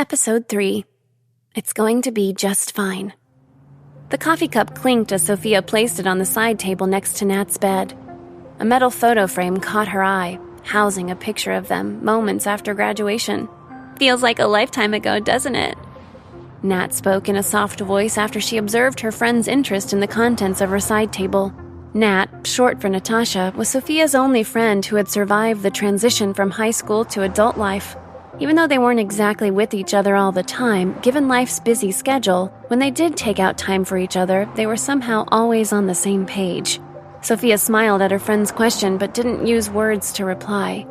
Episode 3. It's going to be just fine. The coffee cup clinked as Sophia placed it on the side table next to Nat's bed. A metal photo frame caught her eye, housing a picture of them moments after graduation. Feels like a lifetime ago, doesn't it? Nat spoke in a soft voice after she observed her friend's interest in the contents of her side table. Nat, short for Natasha, was Sophia's only friend who had survived the transition from high school to adult life. Even though they weren't exactly with each other all the time, given life's busy schedule, when they did take out time for each other, they were somehow always on the same page. Sophia smiled at her friend's question but didn't use words to reply.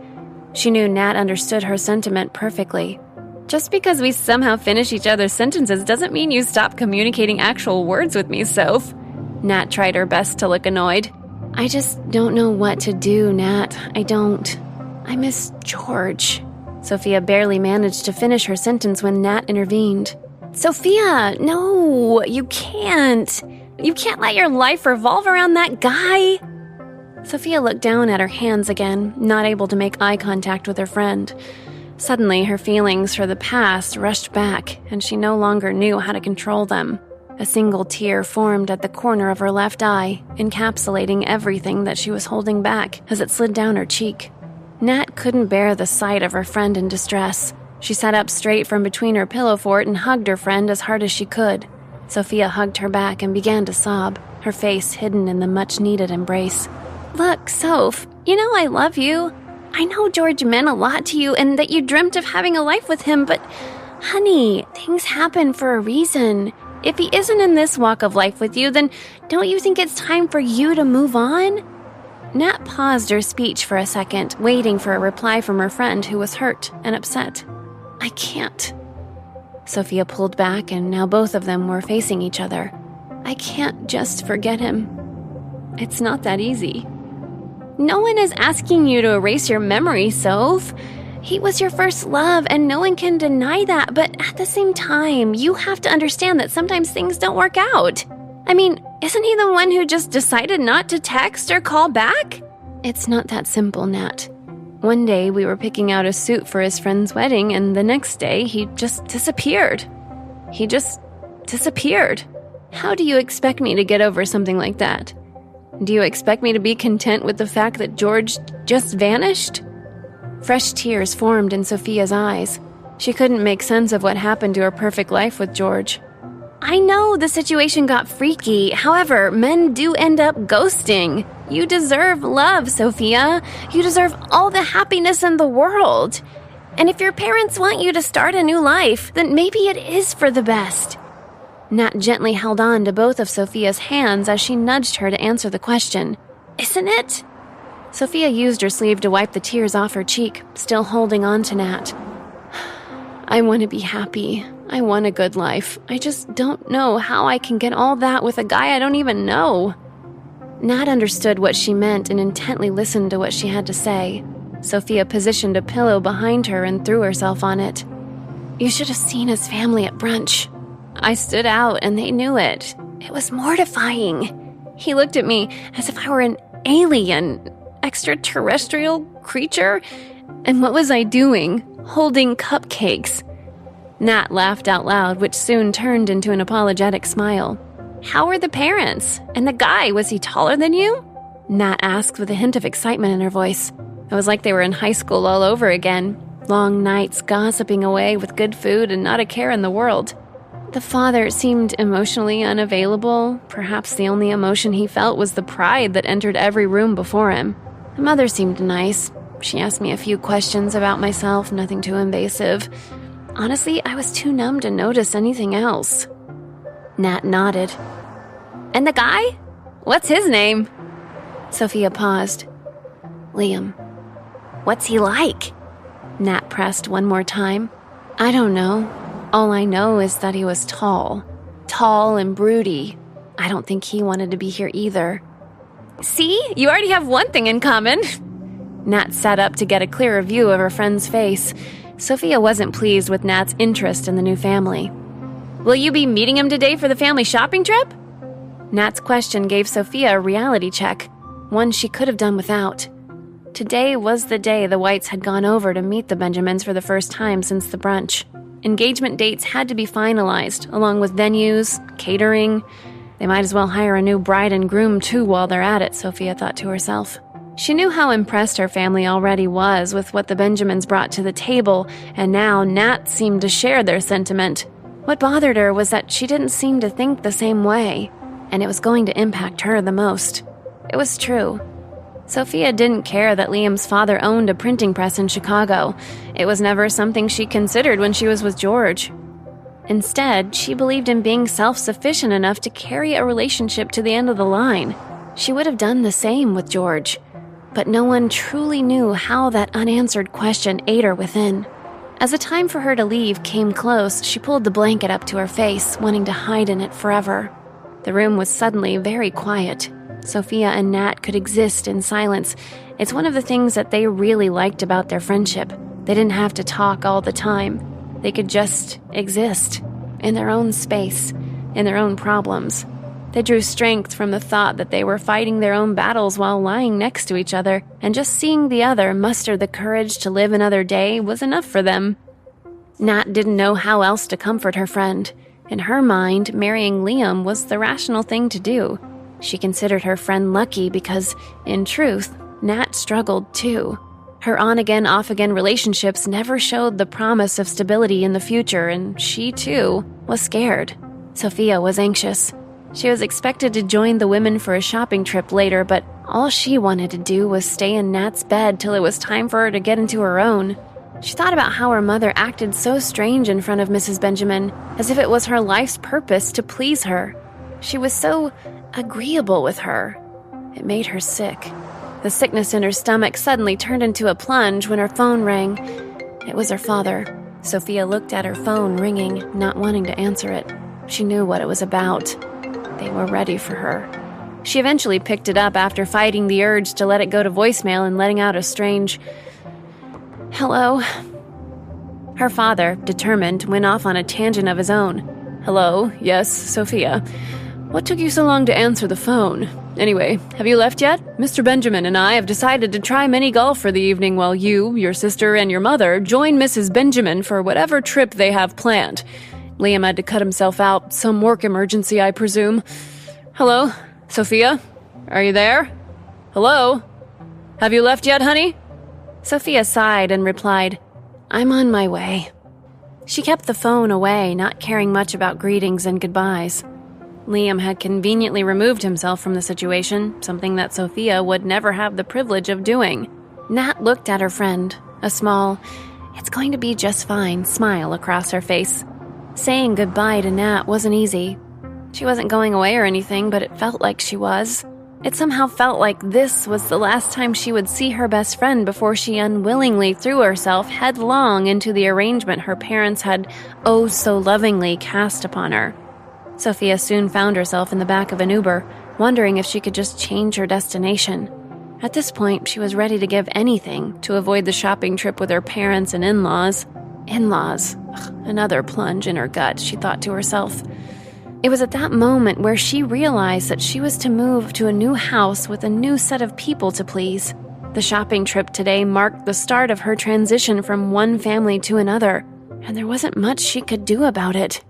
She knew Nat understood her sentiment perfectly. Just because we somehow finish each other's sentences doesn't mean you stop communicating actual words with me, Soph. Nat tried her best to look annoyed. I just don't know what to do, Nat. I miss George. Sophia barely managed to finish her sentence when Nat intervened. Sophia, no, you can't. You can't let your life revolve around that guy. Sophia looked down at her hands again, not able to make eye contact with her friend. Suddenly, her feelings for the past rushed back, and she no longer knew how to control them. A single tear formed at the corner of her left eye, encapsulating everything that she was holding back as it slid down her cheek. Nat couldn't bear the sight of her friend in distress. She sat up straight from between her pillow fort and hugged her friend as hard as she could. Sophia hugged her back and began to sob, her face hidden in the much-needed embrace. Look, Soph, you know I love you. I know George meant a lot to you and that you dreamt of having a life with him, but, honey, things happen for a reason. If he isn't in this walk of life with you, then don't you think it's time for you to move on? Nat paused her speech for a second, waiting for a reply from her friend who was hurt and upset. I can't. Sophia pulled back, and now both of them were facing each other. I can't just forget him. It's not that easy. No one is asking you to erase your memory, Soph. He was your first love, and no one can deny that, but at the same time, you have to understand that sometimes things don't work out. I mean, isn't he the one who just decided not to text or call back? It's not that simple, Nat. One day we were picking out a suit for his friend's wedding, and the next day he just disappeared. How do you expect me to get over something like that? Do you expect me to be content with the fact that George just vanished? Fresh tears formed in Sophia's eyes. She couldn't make sense of what happened to her perfect life with George. I know the situation got freaky. However, men do end up ghosting. You deserve love, Sophia. You deserve all the happiness in the world. And if your parents want you to start a new life, then maybe it is for the best. Nat gently held on to both of Sophia's hands as she nudged her to answer the question. Isn't it? Sophia used her sleeve to wipe the tears off her cheek, still holding on to Nat. I want to be happy. I want a good life. I just don't know how I can get all that with a guy I don't even know. Nat understood what she meant and intently listened to what she had to say. Sophia positioned a pillow behind her and threw herself on it. You should have seen his family at brunch. I stood out and they knew it. It was mortifying. He looked at me as if I were an alien, extraterrestrial creature. And what was I doing? Holding cupcakes. Nat laughed out loud, which soon turned into an apologetic smile. How were the parents? And the guy, was he taller than you? Nat asked with a hint of excitement in her voice. It was like they were in high school all over again. Long nights gossiping away with good food and not a care in the world. The father seemed emotionally unavailable. Perhaps the only emotion he felt was the pride that entered every room before him. The mother seemed nice. She asked me a few questions about myself, nothing too invasive. Honestly, I was too numb to notice anything else. Nat nodded. And the guy? What's his name? Sophia paused. Liam. What's he like? Nat pressed one more time. I don't know. All I know is that he was tall. Tall and broody. I don't think he wanted to be here either. See? You already have one thing in common. Nat sat up to get a clearer view of her friend's face. Sophia wasn't pleased with Nat's interest in the new family. Will you be meeting him today for the family shopping trip? Nat's question gave Sophia a reality check, one she could have done without. Today was the day the Whites had gone over to meet the Benjamins for the first time since the brunch. Engagement dates had to be finalized, along with venues, catering. They might as well hire a new bride and groom too while they're at it, Sophia thought to herself. She knew how impressed her family already was with what the Benjamins brought to the table, and now Nat seemed to share their sentiment. What bothered her was that she didn't seem to think the same way, and it was going to impact her the most. It was true. Sophia didn't care that Liam's father owned a printing press in Chicago. It was never something she considered when she was with George. Instead, she believed in being self-sufficient enough to carry a relationship to the end of the line. She would have done the same with George. But no one truly knew how that unanswered question ate her within. As the time for her to leave came close, she pulled the blanket up to her face, wanting to hide in it forever. The room was suddenly very quiet. Sophia and Nat could exist in silence. It's one of the things that they really liked about their friendship. They didn't have to talk all the time. They could just exist, in their own space, in their own problems. They drew strength from the thought that they were fighting their own battles while lying next to each other, and just seeing the other muster the courage to live another day was enough for them. Nat didn't know how else to comfort her friend. In her mind, marrying Liam was the rational thing to do. She considered her friend lucky because, in truth, Nat struggled too. Her on-again, off-again relationships never showed the promise of stability in the future, and she, too, was scared. Sophia was anxious. She was expected to join the women for a shopping trip later, but all she wanted to do was stay in Nat's bed till it was time for her to get into her own. She thought about how her mother acted so strange in front of Mrs. Benjamin, as if it was her life's purpose to please her. She was so agreeable with her. It made her sick. The sickness in her stomach suddenly turned into a plunge when her phone rang. It was her father. Sophia looked at her phone ringing, not wanting to answer it. She knew what it was about. They were ready for her. She eventually picked it up after fighting the urge to let it go to voicemail and letting out a strange, "Hello?" Her father, determined, went off on a tangent of his own. "Hello, yes, Sophia. What took you so long to answer the phone? Anyway, have you left yet? Mr. Benjamin and I have decided to try mini golf for the evening while you, your sister, and your mother join Mrs. Benjamin for whatever trip they have planned. Liam had to cut himself out. Some work emergency, I presume. Hello? Sophia? Are you there? Hello? Have you left yet, honey?" Sophia sighed and replied, "I'm on my way." She kept the phone away, not caring much about greetings and goodbyes. Liam had conveniently removed himself from the situation, something that Sophia would never have the privilege of doing. Nat looked at her friend, a small, "It's going to be just fine" smile across her face. Saying goodbye to Nat wasn't easy. She wasn't going away or anything, but it felt like she was. It somehow felt like this was the last time she would see her best friend before she unwillingly threw herself headlong into the arrangement her parents had oh so lovingly cast upon her. Sophia soon found herself in the back of an Uber, wondering if she could just change her destination. At this point, she was ready to give anything to avoid the shopping trip with her parents and in-laws. In-laws. Ugh, another plunge in her gut, she thought to herself. It was at that moment where she realized that she was to move to a new house with a new set of people to please. The shopping trip today marked the start of her transition from one family to another, and there wasn't much she could do about it.